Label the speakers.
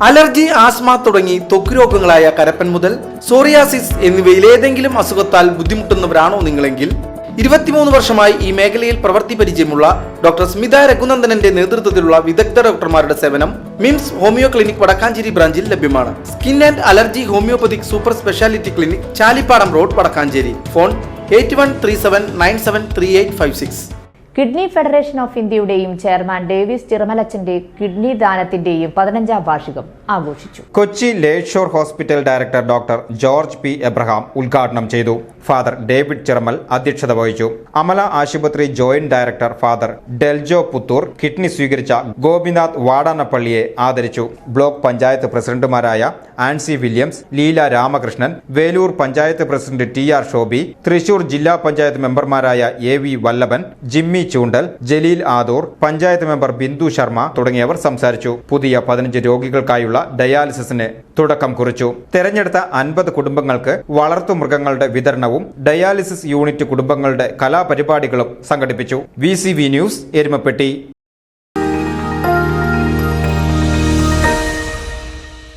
Speaker 1: Allergy, asthma തുടങ്ങി ത്വക്ക് രോഗങ്ങളായ കരപ്പൻ മുതൽ സോറിയാസിസ് എന്നിവയിലേതെങ്കിലും അസുഖത്താൽ ബുദ്ധിമുട്ടുന്നവരാണോ നിങ്ങളെങ്കിൽ 23 വർഷമായി ഈ മേഖലയിൽ പ്രവൃത്തി പരിചയമുള്ള ഡോക്ടർ സ്മിത രഘുനന്ദനന്റെ നേതൃത്വത്തിലുള്ള വിദഗ്ധ ഡോക്ടർമാരുടെ സേവനം മിംസ് ഹോമിയോ ക്ലിനിക് വടക്കാഞ്ചേരി ബ്രാഞ്ചിൽ ലഭ്യമാണ്. Skin and allergy homeopathic super speciality clinic, Chalippadam road, Vadakkanchery. Phone 8137973856.
Speaker 2: Kidney federation of ഇന്ത്യയുടെയും ചെയർമാൻ ഡേവിസ് ചിറമലച്ചന്റെ കിഡ്നി ദാനത്തിന്റെയും 15ാം വാർഷികം ആഘോഷിച്ചു.
Speaker 3: Kochi Lakeshore hospital director doctor George P Abraham ഉദ്ഘാടനം ചെയ്തു. ഫാദർ ഡേവിഡ് ചിറമൽ അധ്യക്ഷത വഹിച്ചു. അമല ആശുപത്രി joint director father Deljo Puthur kidney സ്വീകരിച്ച ഗോപിനാഥ് വാടാനപ്പള്ളിയെ ആദരിച്ചു. ബ്ലോക്ക് പഞ്ചായത്ത് പ്രസിഡന്റുമാരായ Ancy Williams, Leela Ramakrishnan, Veloor panchayat president TR Shobi, Thrissur ജില്ലാ പഞ്ചായത്ത് മെമ്പർമാരായ AV വല്ലഭൻ, ജിമ്മി ചൂണ്ടൽ, ജലീൽ ആദൂർ, പഞ്ചായത്ത് മെമ്പർ ബിന്ദു ശർമ്മ തുടങ്ങിയവർ സംസാരിച്ചു. പുതിയ 15 രോഗികൾക്കായുള്ള ഡയാലിസിസിന് തുടക്കം കുറിച്ചു. തെരഞ്ഞെടുത്ത 50 കുടുംബങ്ങൾക്ക് വളർത്തുമൃഗങ്ങളുടെ വിതരണവും ഡയാലിസിസ് യൂണിറ്റ് കുടുംബങ്ങളുടെ കലാപരിപാടികളും സംഘടിപ്പിച്ചു. VCV news, Erumapetty.